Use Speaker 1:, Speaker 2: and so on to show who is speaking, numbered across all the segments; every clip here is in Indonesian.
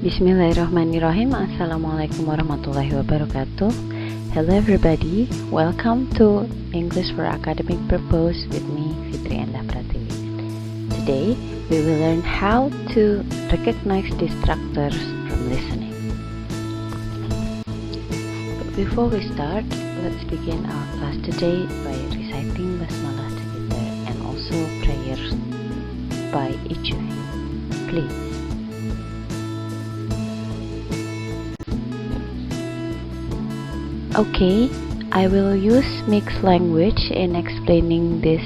Speaker 1: Bismillahirrahmanirrahim. Assalamualaikum warahmatullahi wabarakatuh. Hello everybody, welcome to English for Academic Purpose with me, Fitri Endah Pratiwi. Today, we will learn how to recognize distractors from listening. But before we start, let's begin our class today by reciting Basmalah together and also prayers by each of you. Please. Okay, I will use mixed language in explaining this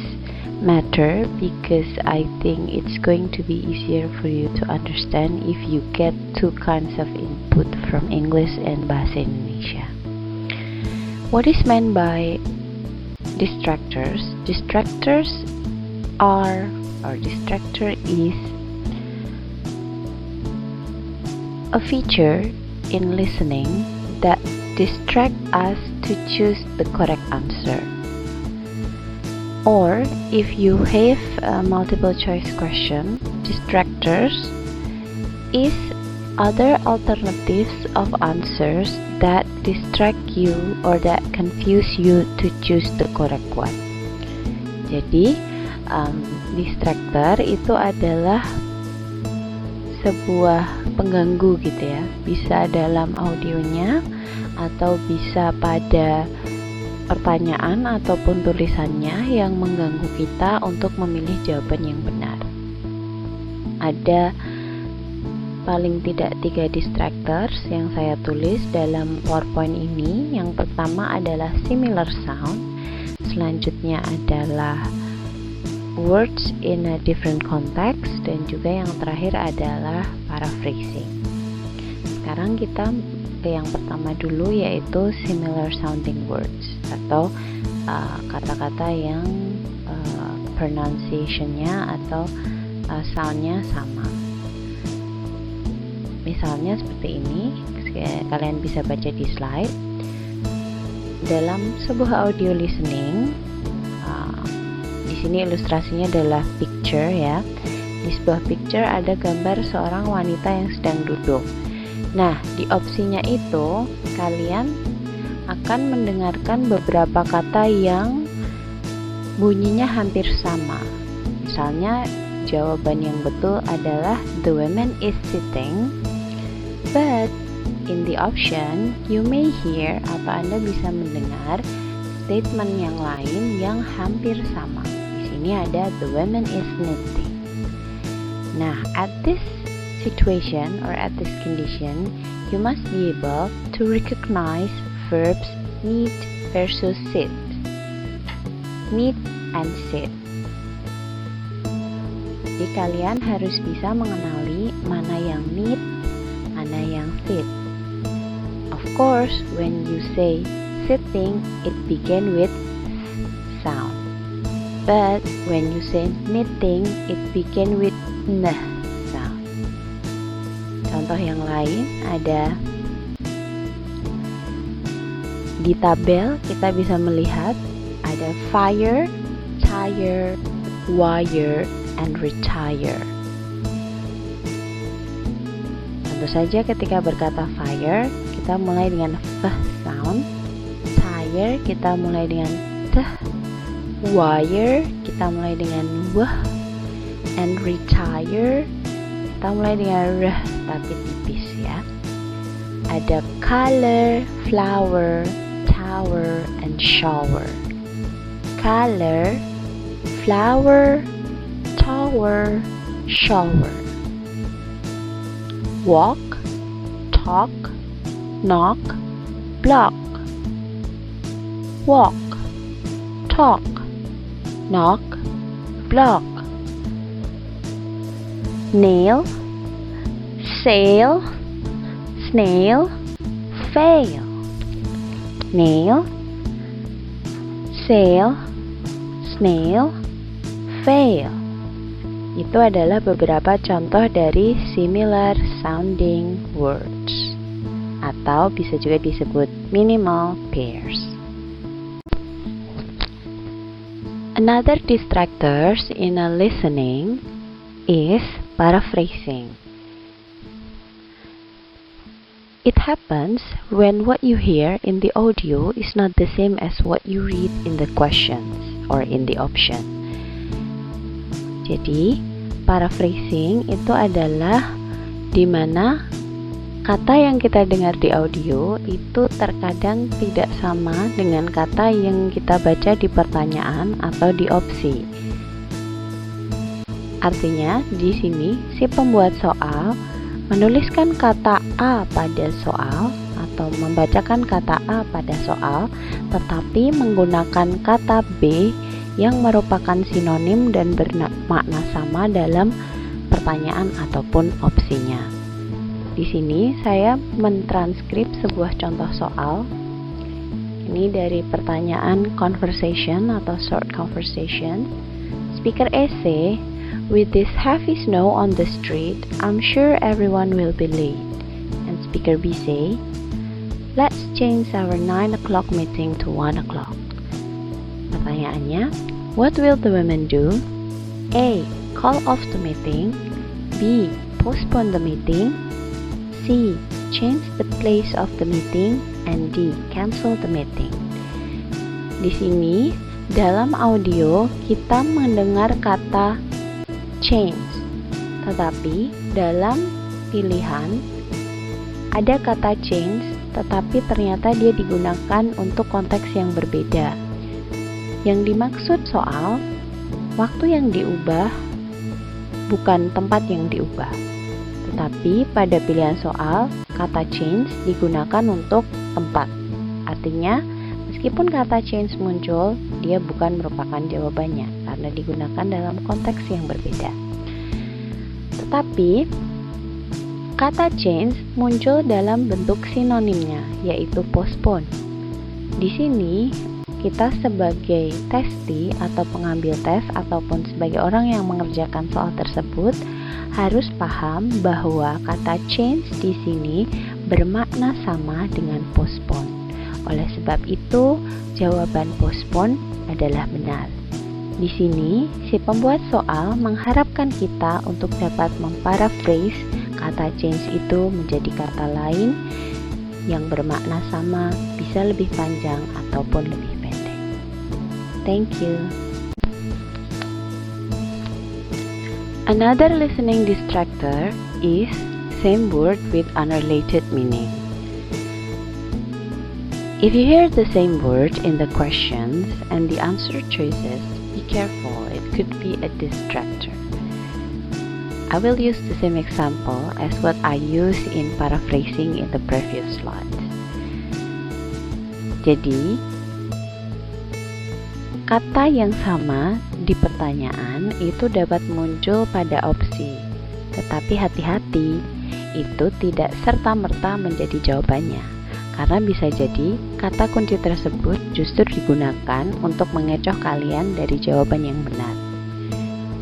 Speaker 1: matter because I think it's going to be easier for you to understand if you get two kinds of input from English and Bahasa Indonesia. What is meant by distractors? Distractor is a feature in listening that distract us to choose the correct answer. Or if you have a multiple choice question, distractors is other alternatives of answers that distract you or that confuse you to choose the correct one. Jadi distractor itu adalah sebuah pengganggu gitu ya, bisa dalam audionya atau bisa pada pertanyaan ataupun tulisannya yang mengganggu kita untuk memilih jawaban yang benar. Ada paling tidak 3 distractors yang saya tulis dalam PowerPoint ini. Yang pertama adalah similar sound, selanjutnya adalah words in a different context, dan juga yang terakhir adalah paraphrasing. Sekarang kita ke yang pertama dulu, yaitu similar sounding words atau kata-kata yang pronunciation-nya atau sound-nya sama. Misalnya seperti ini, kalian bisa baca di slide. Dalam sebuah audio listening, di sini ilustrasinya adalah picture ya. Di sebuah picture ada gambar seorang wanita yang sedang duduk. Nah, di opsinya itu kalian akan mendengarkan beberapa kata yang bunyinya hampir sama. Misalnya, jawaban yang betul adalah the woman is sitting, but in the option you may hear atau Anda bisa mendengar statement yang lain yang hampir sama. Di sini ada the woman is knitting. Nah, at this situation or at this condition, you must be able to recognize verbs knit versus sit. Knit and sit. Jadi kalian harus bisa mengenali mana yang knit, mana yang sit. Of course, when you say sitting, it begin with sound. But when you say knitting, it begin with n. Contoh yang lain ada di tabel, kita bisa melihat ada fire, tire, wire, and retire. Tentu saja ketika berkata fire, kita mulai dengan f sound. Tire kita mulai dengan t. Wire kita mulai dengan w. And retire kita mulai dengan r tapi tipis ya. Ada color, flower, tower, and shower. Color, flower, tower, shower. Walk, talk, knock, block. Walk, talk, knock, block. Nail, sail, snail, fail. Nail, sail, snail, fail. Itu adalah beberapa contoh dari similar sounding words, atau bisa juga disebut minimal pairs. Another distractors in a listening is paraphrasing. It happens when what you hear in the audio is not the same as what you read in the questions or in the option. Jadi, paraphrasing itu adalah di mana kata yang kita dengar di audio itu terkadang tidak sama dengan kata yang kita baca di pertanyaan atau di opsi. Artinya, di sini si pembuat soal menuliskan kata A pada soal atau membacakan kata A pada soal, tetapi menggunakan kata B yang merupakan sinonim dan bermakna sama dalam pertanyaan ataupun opsinya. Di sini saya mentranskrip sebuah contoh soal. Ini dari pertanyaan conversation atau short conversation. Speaker A say, "With this heavy snow on the street, I'm sure everyone will be late." And Speaker B say, "Let's change our 9 o'clock meeting to 1 o'clock." Pertanyaannya, what will the women do? A. Call off the meeting. B. Postpone the meeting. C. Change the place of the meeting. And D. Cancel the meeting. Di sini, dalam audio kita mendengar kata change, tetapi dalam pilihan ada kata change, tetapi ternyata dia digunakan untuk konteks yang berbeda. Yang dimaksud soal waktu yang diubah, bukan tempat yang diubah, tetapi pada pilihan soal kata change digunakan untuk tempat. Artinya, meskipun kata change muncul, dia bukan merupakan jawabannya karena digunakan dalam konteks yang berbeda. Tetapi, kata change muncul dalam bentuk sinonimnya, yaitu postpone. Di sini, kita sebagai testi atau pengambil tes ataupun sebagai orang yang mengerjakan soal tersebut harus paham bahwa kata change di sini bermakna sama dengan postpone. Oleh sebab itu, jawaban postpone adalah benar. Di sini, si pembuat soal mengharapkan kita untuk dapat memparaphrase kata change itu menjadi kata lain yang bermakna sama, bisa lebih panjang ataupun lebih pendek. Thank you. Another listening distractor is same word with unrelated meaning. If you hear the same word in the questions and the answer choices, be careful, it could be a distractor. I will use the same example as what I used in paraphrasing in the previous slide. Jadi, kata yang sama di pertanyaan itu dapat muncul pada opsi, tetapi hati-hati, itu tidak serta-merta menjadi jawabannya. Karena bisa jadi kata kunci tersebut justru digunakan untuk mengecoh kalian dari jawaban yang benar.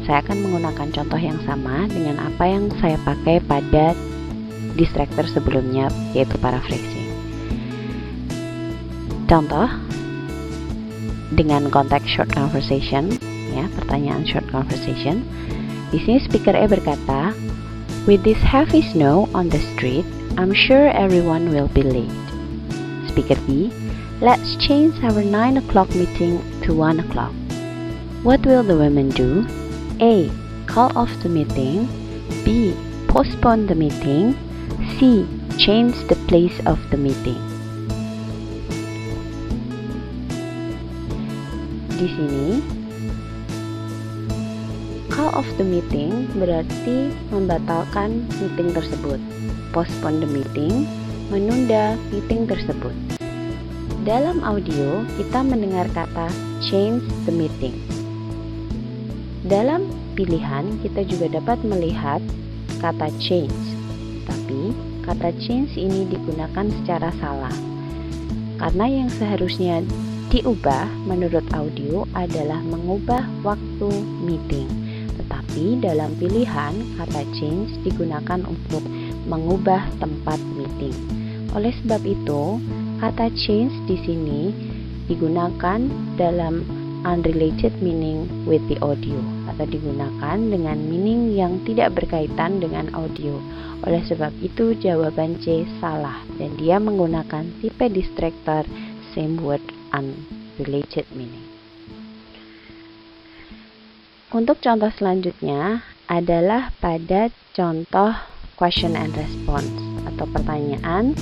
Speaker 1: Saya akan menggunakan contoh yang sama dengan apa yang saya pakai pada distractor sebelumnya, yaitu paraphrasing. Contoh dengan konteks short conversation, ya, pertanyaan short conversation. Di sini speaker A berkata, "With this heavy snow on the street, I'm sure everyone will be late." Speaker B, "Let's change our 9 o'clock meeting to 1 o'clock. What will the women do? A. Call off the meeting. B. Postpone the meeting. C. Change the place of the meeting." Di sini, call off the meeting berarti membatalkan meeting tersebut. Postpone the meeting, menunda meeting tersebut. Dalam audio, kita mendengar kata change the meeting. Dalam pilihan, kita juga dapat melihat kata change. Tapi, kata change ini digunakan secara salah. Karena yang seharusnya diubah menurut audio adalah mengubah waktu meeting. Tetapi dalam pilihan, kata change digunakan untuk mengubah tempat meeting. Oleh sebab itu, kata change di sini digunakan dalam unrelated meaning with the audio atau digunakan dengan meaning yang tidak berkaitan dengan audio. Oleh sebab itu jawaban C salah dan dia menggunakan tipe distractor same word unrelated meaning. Untuk contoh selanjutnya adalah pada contoh question and response atau pertanyaan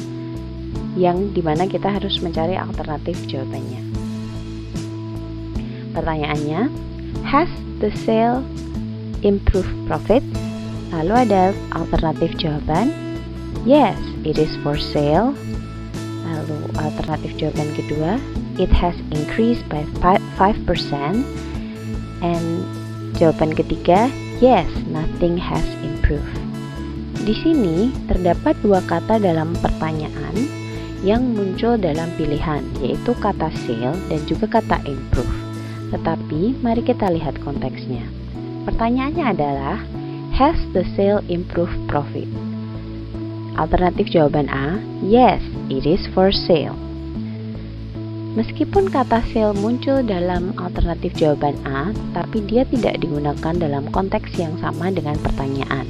Speaker 1: yang dimana kita harus mencari alternatif jawabannya. Pertanyaannya, has the sale improved profit? Lalu ada alternatif jawaban, yes, it is for sale. Lalu alternatif jawaban kedua, it has increased by 5%. And jawaban ketiga, yes, nothing has improved. Di sini terdapat dua kata dalam pertanyaan yang muncul dalam pilihan, yaitu kata sale dan juga kata improve. Tetapi mari kita lihat konteksnya. Pertanyaannya adalah, has the sale improved profit? Alternatif jawaban A, yes, it is for sale. Meskipun kata sale muncul dalam alternatif jawaban A, tapi dia tidak digunakan dalam konteks yang sama dengan pertanyaan.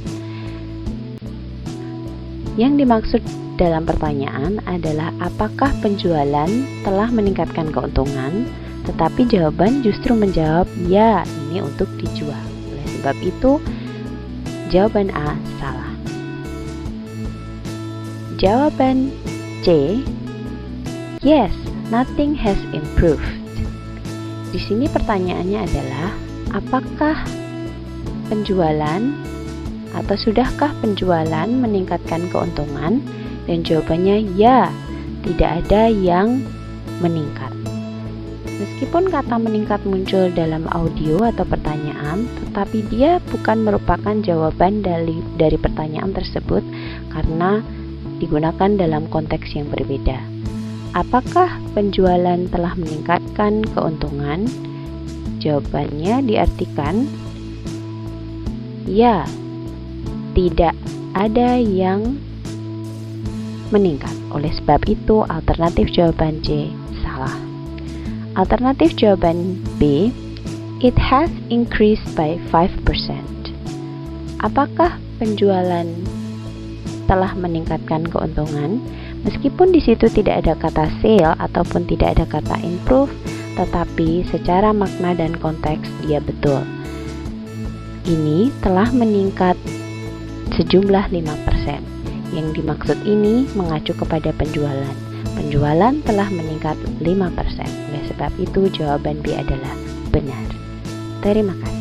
Speaker 1: Yang dimaksud dalam pertanyaan adalah apakah penjualan telah meningkatkan keuntungan, tetapi jawaban justru menjawab ya, ini untuk dijual. Oleh sebab itu, jawaban A salah. Jawaban C, yes, nothing has improved. Di sini pertanyaannya adalah apakah penjualan atau sudahkah penjualan meningkatkan keuntungan? Dan jawabannya ya, tidak ada yang meningkat. Meskipun kata meningkat muncul dalam audio atau pertanyaan, tetapi dia bukan merupakan jawaban dari pertanyaan tersebut karena digunakan dalam konteks yang berbeda. Apakah penjualan telah meningkatkan keuntungan? Jawabannya diartikan ya, tidak ada yang meningkat. Oleh sebab itu alternatif jawaban C salah. Alternatif jawaban B, it has increased by 5%. Apakah penjualan telah meningkatkan keuntungan? Meskipun di situ tidak ada kata sale ataupun tidak ada kata improve, tetapi secara makna dan konteks dia betul. Ini telah meningkat sejumlah 5%. Yang dimaksud ini mengacu kepada penjualan. Penjualan telah meningkat 5%. Oleh sebab itu jawaban B adalah benar. Terima kasih.